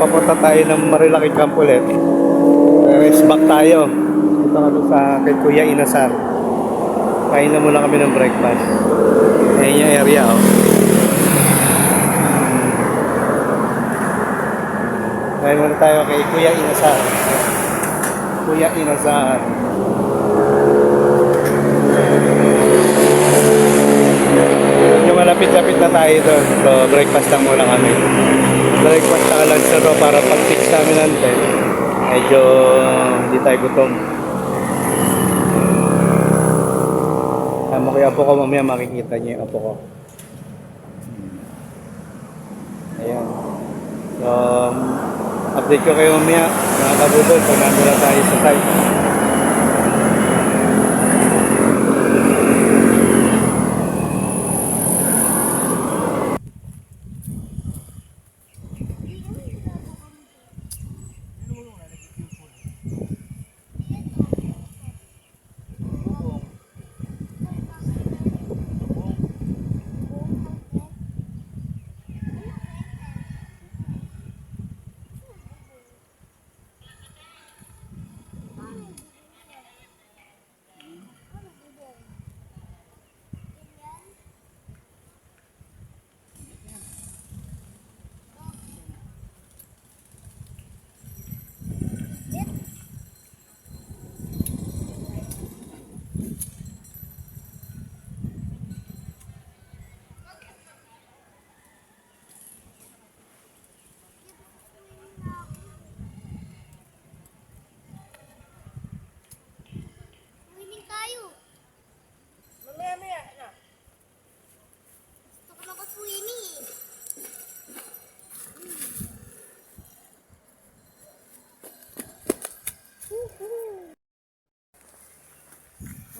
papunta tayo ng Marilaki Camp ulit. Rest back tayo. Punta kami sa kay Kuya Inasar. Kain na muna kami ng breakfast. Ayan yung area, oh. Kain muna tayo kay Kuya Inasar. Kuya Inasar. Yung malapit-lapit na tayo doon. So, breakfast lang muna kami. Breakfast na lunch na to para pag-fix namin natin. Medyo hindi tayo gutom. Tama ko yung apo ko, mamaya makikita niyo yung apo ko. Ayan. So, update ko kayo mamaya, mga kabudol, pag nandun na tayo sa site.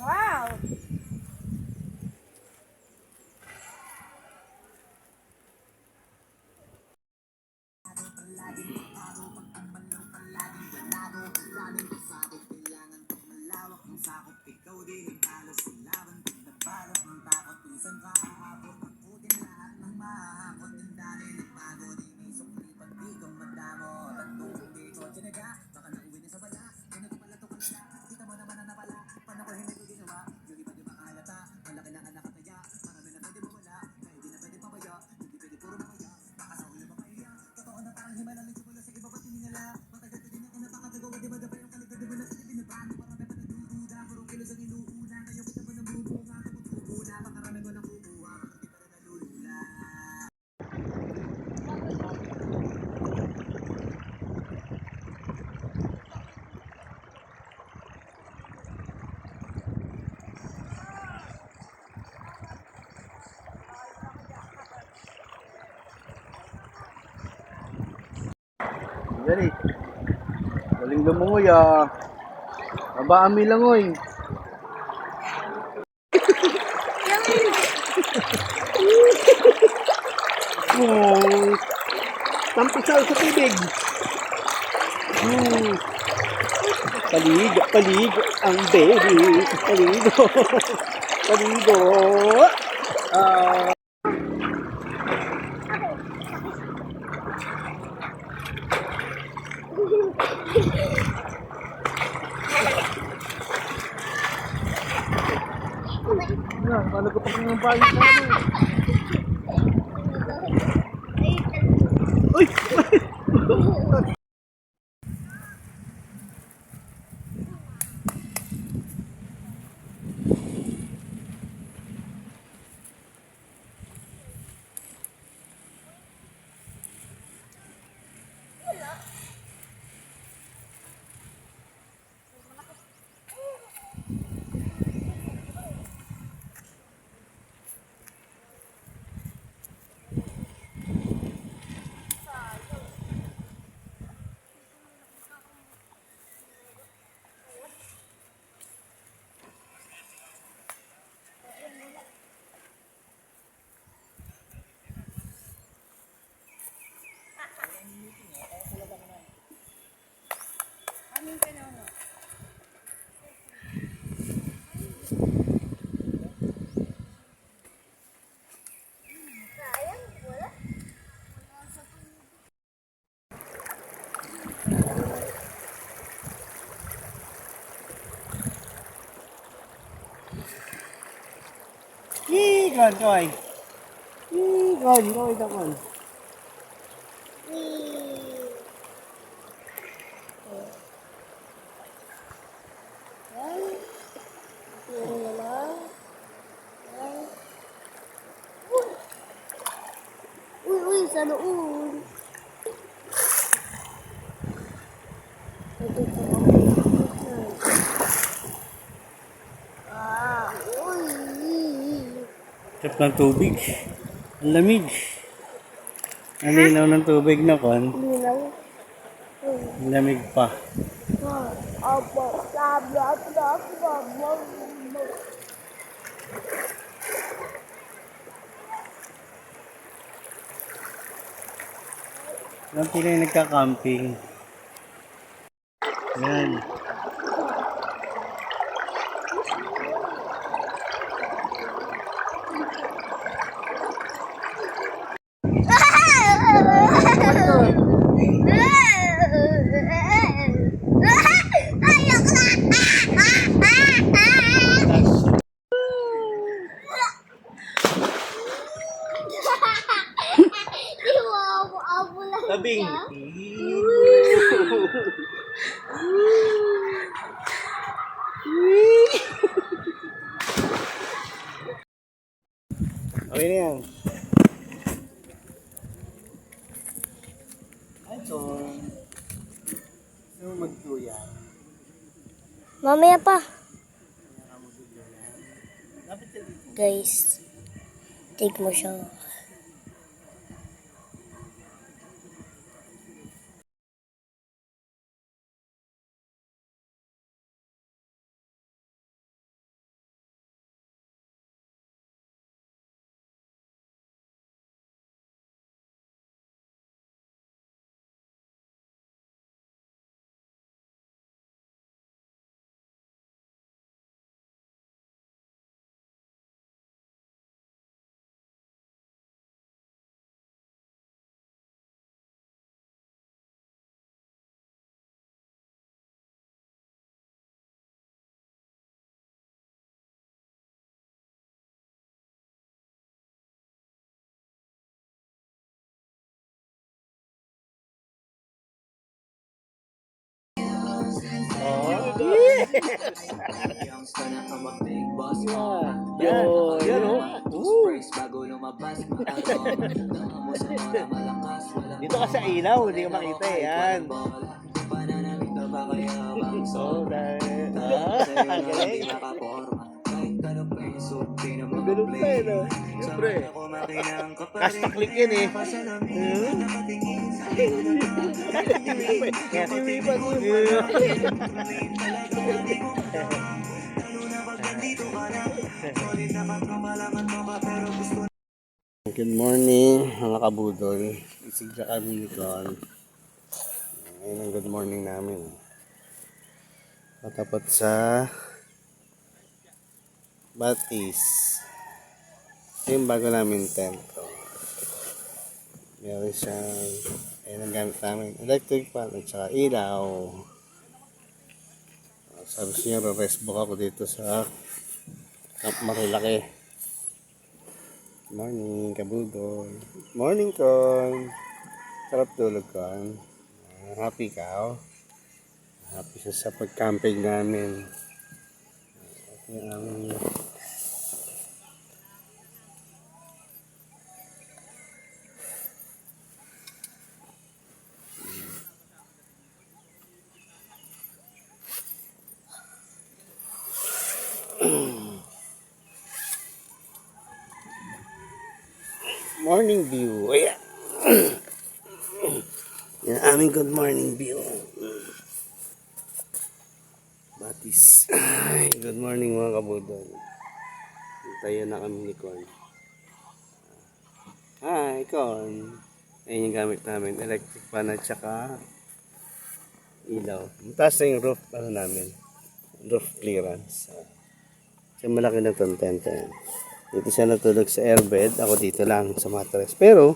Wow! Dali. Galing lumungoy, ah. Mabaami lang, oy. Oh, tampisal sa tubig. Paligo, paligo ang baby. Paligo. Paligo. Ah. Yan, paano ko pa ng balik na ano? Uy! Kon, kaway. Kon, kaway ka, Kon. Uy, uy, sa loob. Ah, uy. Tap ng tubig. Ang lamig. Ang linaw ng tubig na, Kon. Linaw. Ang lamig pa. Opo, sabla, sabla. Ilang Pinoy nagka-camping. Yan. Tabing. Okay na yan. Ay, Kon. Gusto mo magtuya? Mamaya pa. Dapat ka dito. Guys, take mo siya. Yan, Dito ka sa ilaw, hindi ka makita eh. Yan. So, dahil... galing. Ganun pa eh, no? Siyempre. Cast click yun eh. Good morning mga kabudol. Isigla kami ni Kon. Ngayon ang good morning namin. Matapat sa Batis. Ito yung bago namin tent. Meron siyang ayun ang gamit namin. Electric fan at saka ilaw. Sabi siya, rest book ako dito sa Camp Marilaki. Morning, kabudol. Morning, Kon. Sarap tulog, Kon. Happy ka, oh. Happy siya sa pag-camping namin. Okay, morning view. Ayan. Yan aming good morning view. Batis. Ay, good morning mga kabudol. Tayo na kami ni Kon. Hi, Kon. Ayan yung gamit namin. Electric fan at saka ilaw. Mataas na yung roof namin. Roof clearance. Kasi malaki na itong tent. Dito siya natulog sa airbed. Ako dito lang sa mattress. Pero,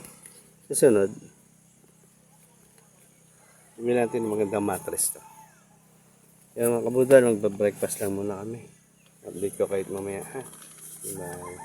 susunod, bili natin magandang mattress to. Kaya mga kabudal, magba-breakfast lang muna kami. Update ko kahit mamaya. Ha? Bye.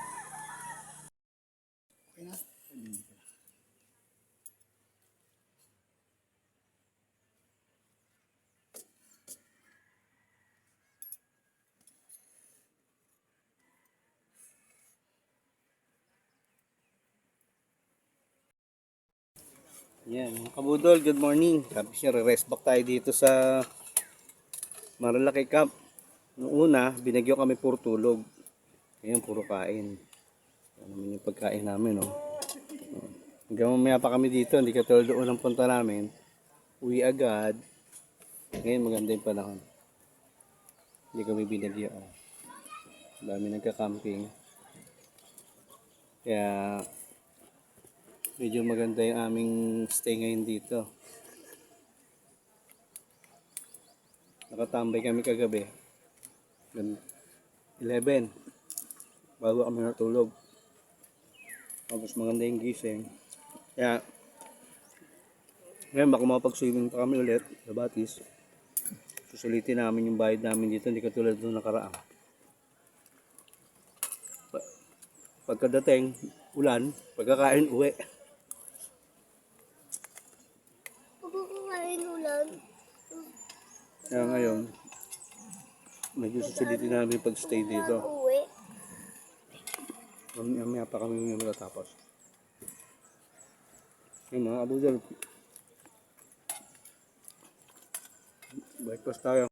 Yan, mga kabudol, good morning. Sabi siya, rest back tayo dito sa Marilaki Camp. Noong una, binagyo kami puro tulog. Ngayon, puro kain. Yan naman yung pagkain namin, no? Hanggang mamaya pa kami dito, hindi katulad doon ang punta namin. Uwi agad. Ngayon, maganda yung panahon. Hindi kami binagyo. Dami nagka-camping. Kaya, medyo maganda yung aming stay ngayon dito. Nakatambay kami kagabi. 11. Bago kami natulog. Tapos maganda yung gising. Kaya, ngayon baka makapag-swimming pa kami ulit sa Batis. Susulitin namin yung bayad namin dito. Hindi katulad doon nakaraang. Pagkadating, ulan. Pagkakain, uwi. Pagkakain ulan. Kaya ngayon, medyo susulitin namin pag-stay dito. Uwi. Mamaya pa kami yung matatapos. Yung mga abudol. Breakfast tayo.